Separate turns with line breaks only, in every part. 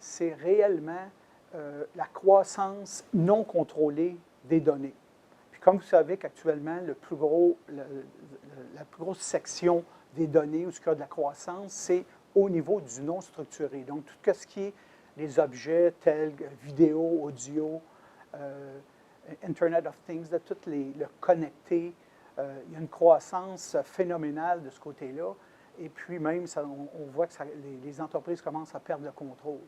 C'est réellement la croissance non contrôlée des données. Puis comme vous savez qu'actuellement, la plus grosse section des données où il y a de la croissance, c'est au niveau du non structuré. Donc, tout ce qui est les objets tels vidéo, audio, Internet of Things, de tout le connecté, il y a une croissance phénoménale de ce côté-là. Et puis même, on voit que les entreprises commencent à perdre le contrôle.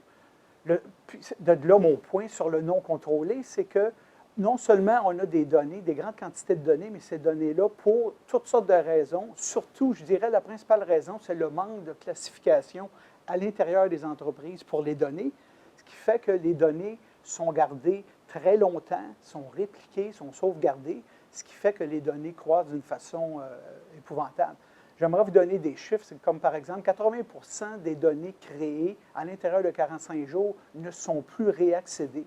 De là, mon point sur le non contrôlé, c'est que non seulement on a des données, des grandes quantités de données, mais ces données-là, pour toutes sortes de raisons, surtout, je dirais, la principale raison, c'est le manque de classification à l'intérieur des entreprises pour les données, ce qui fait que les données sont gardées très longtemps, sont répliquées, sont sauvegardées, ce qui fait que les données croissent d'une façon épouvantable. J'aimerais vous donner des chiffres, comme par exemple 80% des données créées à l'intérieur de 45 jours ne sont plus réaccédées.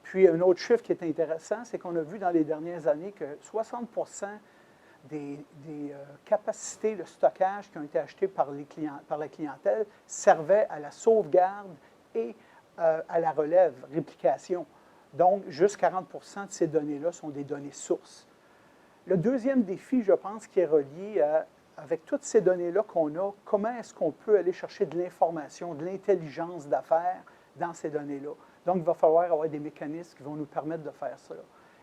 Puis un autre chiffre qui est intéressant, c'est qu'on a vu dans les dernières années que 60% des capacités de stockage qui ont été achetées par la clientèle servaient à la sauvegarde et à la relève, réplication. Donc, juste 40% de ces données-là sont des données sources. Le deuxième défi, je pense, qui est relié avec toutes ces données-là qu'on a, comment est-ce qu'on peut aller chercher de l'information, de l'intelligence d'affaires dans ces données-là? Donc, il va falloir avoir des mécanismes qui vont nous permettre de faire ça.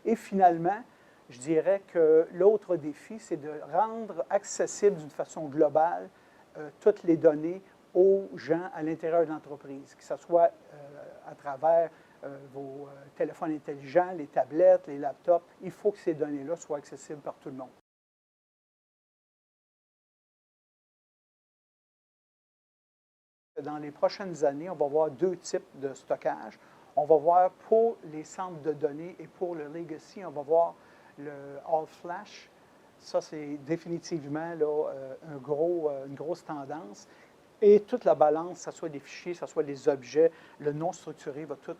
Et finalement, je dirais que l'autre défi, c'est de rendre accessible d'une façon globale toutes les données aux gens à l'intérieur de l'entreprise, que ce soit à travers vos téléphones intelligents, les tablettes, les laptops. Il faut que ces données-là soient accessibles par tout le monde. Dans les prochaines années, on va voir deux types de stockage. On va voir pour les centres de données et pour le legacy, on va voir le all flash. Ça, c'est définitivement là, une grosse tendance. Et toute la balance, que ce soit des fichiers, que ce soit des objets, le non structuré va tout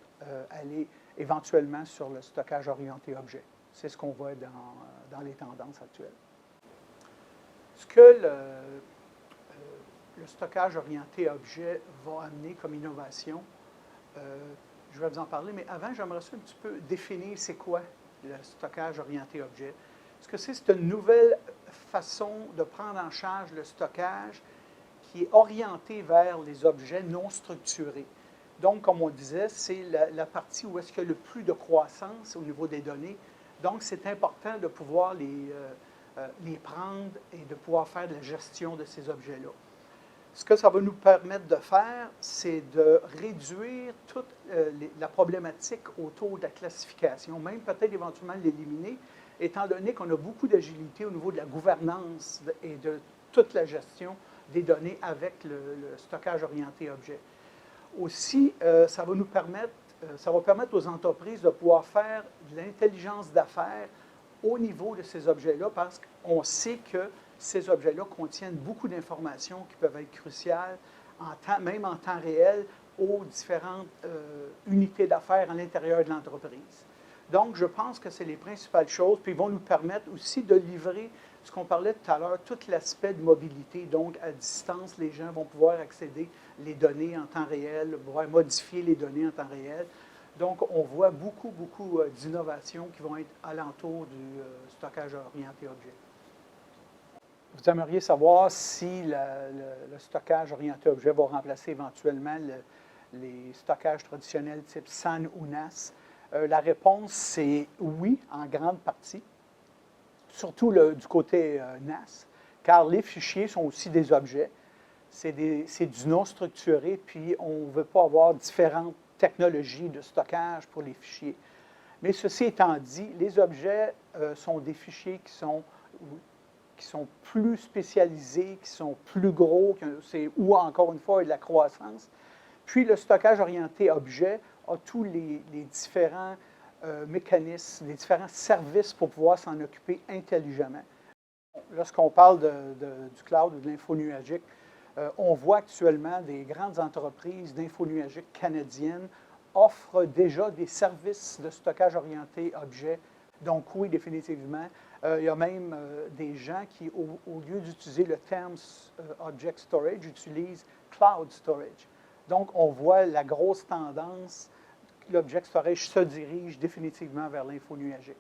aller éventuellement sur le stockage orienté objet. C'est ce qu'on voit dans les tendances actuelles. Ce que le stockage orienté objet va amener comme innovation, je vais vous en parler, mais avant, j'aimerais ça un petit peu définir c'est quoi le stockage orienté objet. Ce que c'est une nouvelle façon de prendre en charge le stockage qui est orientée vers les objets non structurés. Donc, comme on disait, c'est la partie où est-ce qu'il y a le plus de croissance au niveau des données. Donc, c'est important de pouvoir les prendre et de pouvoir faire de la gestion de ces objets-là. Ce que ça va nous permettre de faire, c'est de réduire toute la problématique autour de la classification, même peut-être éventuellement l'éliminer, étant donné qu'on a beaucoup d'agilité au niveau de la gouvernance et de toute la gestion des données avec le stockage orienté objet. Aussi, ça va permettre aux entreprises de pouvoir faire de l'intelligence d'affaires au niveau de ces objets-là, parce qu'on sait que ces objets-là contiennent beaucoup d'informations qui peuvent être cruciales, même en temps réel, aux différentes unités d'affaires à l'intérieur de l'entreprise. Donc, je pense que c'est les principales choses, puis ils vont nous permettre aussi de livrer ce qu'on parlait tout à l'heure, tout l'aspect de mobilité. Donc, à distance, les gens vont pouvoir accéder les données en temps réel, pouvoir modifier les données en temps réel. Donc, on voit beaucoup d'innovations qui vont être alentour du stockage orienté objet. Vous aimeriez savoir si le stockage orienté objet va remplacer éventuellement les stockages traditionnels type SAN ou NAS. La réponse, c'est oui, en grande partie, surtout du côté NAS, car les fichiers sont aussi des objets. C'est du non structuré, puis on ne veut pas avoir différentes technologies de stockage pour les fichiers. Mais ceci étant dit, les objets sont des fichiers qui sont plus spécialisés, qui sont plus gros, où encore une fois il y a de la croissance. Puis le stockage orienté objet a tous les différents mécanismes, les différents services pour pouvoir s'en occuper intelligemment. Lorsqu'on parle du cloud ou de l'info nuagique, on voit actuellement des grandes entreprises d'info nuagique canadiennes offrent déjà des services de stockage orienté objet. Donc oui, définitivement. Il y a même des gens qui, au lieu d'utiliser le terme Object Storage, utilisent Cloud Storage. Donc, on voit la grosse tendance, l'Object Storage se dirige définitivement vers l'info nuagique.